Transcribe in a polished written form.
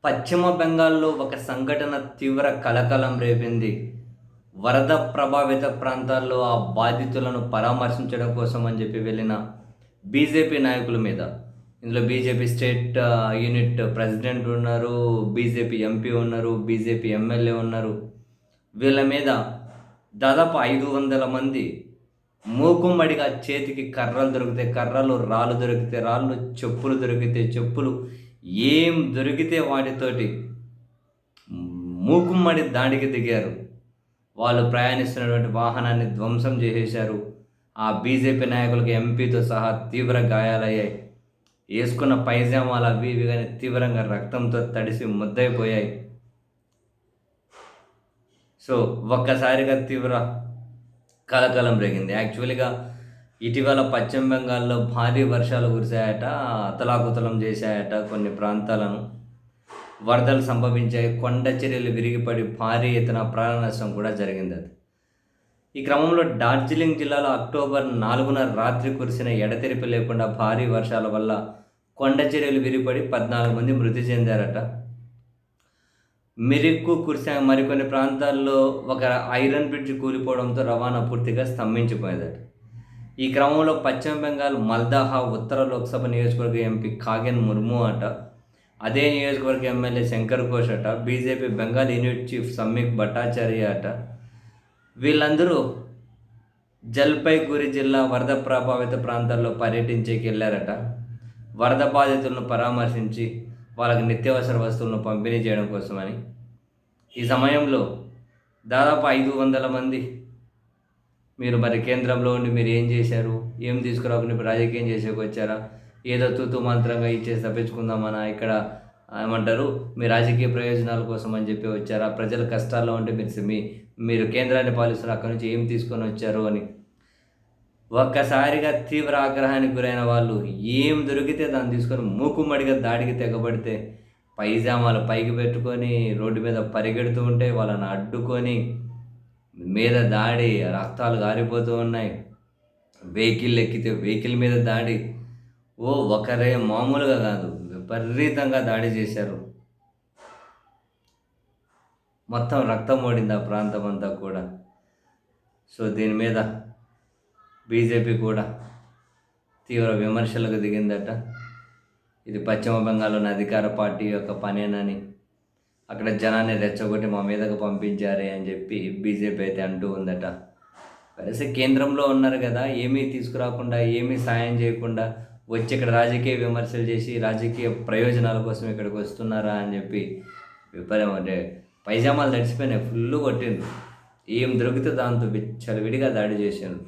పశ్చిమ బెంగాల్లో ఒక సంఘటన తీవ్ర కలకలం రేపింది. వరద ప్రభావిత ప్రాంతాల్లో ఆ బాధితులను పరామర్శించడం కోసం అని చెప్పి వెళ్ళిన బీజేపీ నాయకుల మీద. ఇందులో బీజేపీ స్టేట్ యూనిట్ ప్రెసిడెంట్ ఉన్నారు, బీజేపీ ఎంపీ ఉన్నారు, బీజేపీ ఎమ్మెల్యే ఉన్నారు. వీళ్ళ మీద దాదాపు 500 మంది మూకుమ్మడిగా చేతికి కర్రలు దొరికితే కర్రలు, రాళ్ళు దొరికితే రాళ్ళు, చెప్పులు దొరికితే చెప్పులు, ఏం దొరికితే వాటితోటి మూకుమ్మడి దాడికి దిగారు. వాళ్ళు ప్రయాణిస్తున్నటువంటి వాహనాన్ని ధ్వంసం చేసేశారు. ఆ బీజేపీ నాయకులకు ఎంపీతో సహా తీవ్ర గాయాలయ్యాయి. వేసుకున్న పైజామాలు అవి ఇవి కానీ తీవ్రంగా రక్తంతో తడిసి ముద్దయిపోయాయి. సో ఒక్కసారిగా తీవ్ర కలకలం రేగింది. యాక్చువల్‌గా ఇటీవల పశ్చిమ బెంగాల్‌లో భారీ వర్షాలు కురిసాయట. అతలాకుతలం చేశాయట కొన్ని ప్రాంతాలను. వరదలు సంభవించాయి. కొండ చర్యలు విరిగిపడి భారీ ఎత్తున ప్రాణ నష్టం కూడా జరిగిందది. ఈ క్రమంలో డార్జిలింగ్ జిల్లాలో అక్టోబర్ 4న రాత్రి కురిసిన ఎడతెరిపి లేకుండా భారీ వర్షాల వల్ల కొండ చర్యలు విరిగిపడి 14 మంది మృతి చెందారట. మిరిక్కు కురిసిన మరికొన్ని ప్రాంతాల్లో ఒక ఐరన్ బ్రిడ్జ్ కూలిపోవడంతో రవాణా పూర్తిగా స్తంభించిపోయిందట. ఈ క్రమంలో పశ్చిమ బెంగాల్ మల్దాహా ఉత్తర లోక్సభ నియోజకవర్గ ఎంపీ కాగెన్ ముర్ము అట, అదే నియోజకవర్గ ఎమ్మెల్యే శంకర్ ఘోష్ అట, BJP Bengal unit chief Samik Bhattacharya అట, వీళ్ళందరూ జల్పైగురి జిల్లా వరద ప్రభావిత ప్రాంతాల్లో పర్యటించేకి వెళ్ళారట. వరద బాధితులను పరామర్శించి వాళ్ళకి నిత్యావసర వస్తువులను పంపిణీ చేయడం కోసమని. ఈ సమయంలో దాదాపు 500 మంది మీరు మరి కేంద్రంలో ఉండి మీరు ఏం చేశారు, ఏం తీసుకురాకుండా ఇప్పుడు రాజకీయం చేసేకి వచ్చారా, ఏదో తూతు మంత్రంగా ఇచ్చేసి తప్పించుకుందామనా, ఇక్కడ ఏమంటారు మీ రాజకీయ ప్రయోజనాల కోసం అని చెప్పి వచ్చారా, ప్రజల కష్టాల్లో ఉంటే మీరు కేంద్రాన్ని పాలిస్తున్న అక్కడి నుంచి ఏం తీసుకొని వచ్చారు అని ఒక్కసారిగా తీవ్ర ఆగ్రహానికి గురైన వాళ్ళు ఏం దొరికితే దాన్ని తీసుకొని మూకుమ్మడిగా దాడికి తెగబడితే పైజామాలు పైకి పెట్టుకొని రోడ్డు మీద పరిగెడుతూ ఉంటే వాళ్ళని అడ్డుకొని మీద దాడి, రక్తాలు గారిపోతూ ఉన్నాయి. వెహికల్ ఎక్కితే వెహికల్ మీద దాడి, ఒకరే మామూలుగా కాదు విపరీతంగా దాడి చేశారు. మొత్తం రక్తం ఓడింది ఆ ప్రాంతం అంతా కూడా. సో దీని మీద బీజేపీ కూడా తీవ్ర విమర్శలకు దిగిందట. ఇది పశ్చిమ బెంగాల్లోని అధికార పార్టీ యొక్క పనేనని, అక్కడ జనాన్ని రెచ్చగొట్టి మా మీదకు పంపించారే అని చెప్పి బీజేపీ అయితే అంటూ ఉందట. కలిసి కేంద్రంలో ఉన్నారు కదా, ఏమీ తీసుకురాకుండా ఏమీ సాయం చేయకుండా వచ్చి ఇక్కడ రాజకీయ విమర్శలు చేసి రాజకీయ ప్రయోజనాల కోసం ఇక్కడికి వస్తున్నారా అని చెప్పి అంటే పైజామాలు తడిసిపోయినాయి, ఫుల్ కొట్టిండ్రు. ఏం దొరికితే దాంతో విచ్చలవిడిగా దాడి చేసిండ్రు.